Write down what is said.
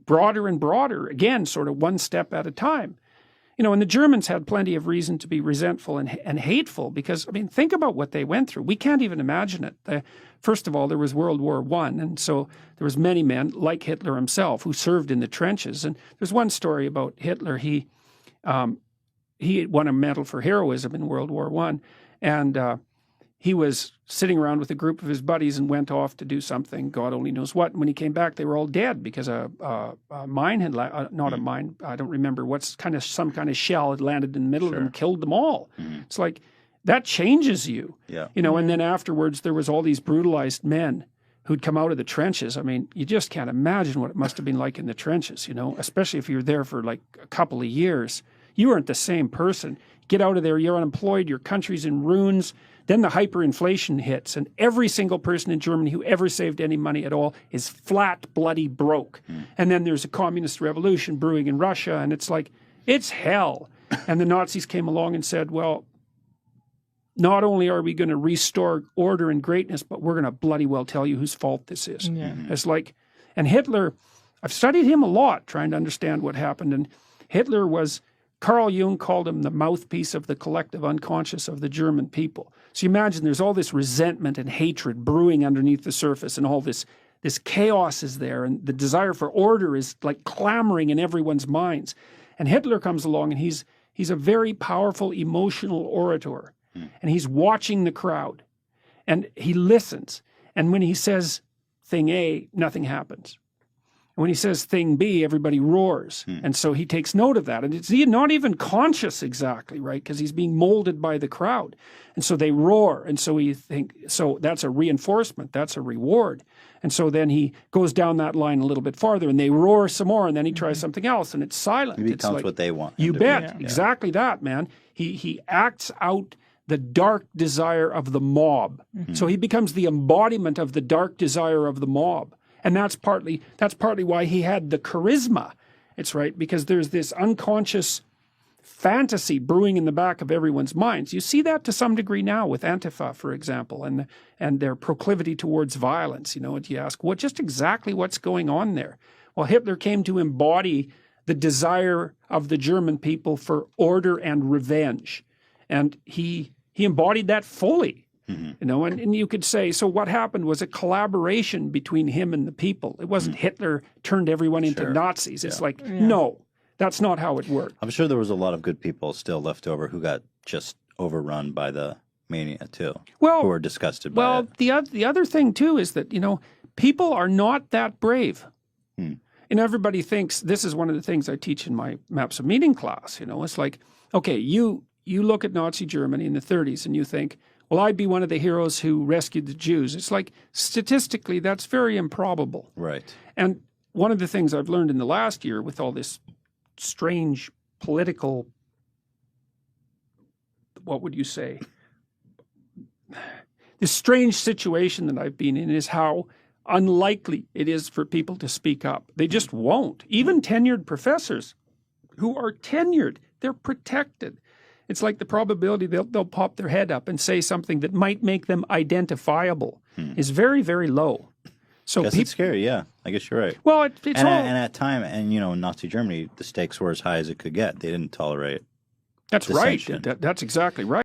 broader and broader, again, sort of one step at a time. You know, and the Germans had plenty of reason to be resentful and hateful because, I mean, think about what they went through. We can't even imagine it. First of all, there was World War I, and so there was many men, like Hitler himself, who served in the trenches. And there's one story about Hitler. He won a medal for heroism in World War I, and he was sitting around with a group of his buddies and went off to do something, God only knows what. And when he came back, they were all dead because a mine had, not a mine, I don't remember, some kind of shell had landed in the middle of them, killed them all. It's like, that changes you. You know, and then afterwards, there was all these brutalized men who'd come out of the trenches. I mean, you just can't imagine what it must have been like in the trenches, you know, especially if you were there for like a couple of years. You weren't the same person. Get out of there, you're unemployed, your country's in ruins. Then the hyperinflation hits, and every single person in Germany who ever saved any money at all is flat, bloody broke. And then there's a communist revolution brewing in Russia, and it's like, it's hell. And the Nazis came along and said, well, not only are we going to restore order and greatness, but we're going to bloody well tell you whose fault this is. It's like, and Hitler, I've studied him a lot trying to understand what happened, and Hitler was, Carl Jung called him the mouthpiece of the collective unconscious of the German people. So you imagine there's all this resentment and hatred brewing underneath the surface, and all this chaos is there, and the desire for order is like clamoring in everyone's minds. And Hitler comes along, and he's a very powerful emotional orator, and he's watching the crowd, and he listens. And when he says thing A, nothing happens. And when he says thing B, everybody roars. And so he takes note of that. And it's not even conscious exactly, right? Because he's being molded by the crowd. And so they roar. And so so that's a reinforcement. That's a reward. And so then he goes down that line a little bit farther, and they roar some more, and then he tries something else, and it's silent. He becomes what they want. You bet. Exactly that, man. He acts out the dark desire of the mob. So he becomes the embodiment of the dark desire of the mob. And that's partly why he had the charisma. It's right, because there's this unconscious fantasy brewing in the back of everyone's minds. You see that to some degree now with Antifa, for example, and their proclivity towards violence. You know, and you ask, just exactly what's going on there? Well, Hitler came to embody the desire of the German people for order and revenge. And he embodied that fully. You know, and you could say, so what happened was a collaboration between him and the people. It wasn't Hitler turned everyone into Nazis. It's like, no, that's not how it worked. I'm sure there was a lot of good people still left over who got just overrun by the mania too, who were disgusted by it. Well, the other thing too is that, you know, people are not that brave. And everybody thinks, this is one of the things I teach in my Maps of Meaning class, you know, it's like, okay, you look at Nazi Germany in the 30s and you think, well, I'd be one of the heroes who rescued the Jews. It's like, statistically, that's very improbable. Right. And one of the things I've learned in the last year with all this strange political, what would you say? This strange situation that I've been in is how unlikely it is for people to speak up. They just won't. Even tenured professors who are tenured, they're protected. It's like the probability they'll pop their head up and say something that might make them identifiable is very, very low. So it's scary, yeah. I guess you're right. Well, it's and at time, and you know, in Nazi Germany, the stakes were as high as it could get. They didn't tolerate That's right. That's exactly right.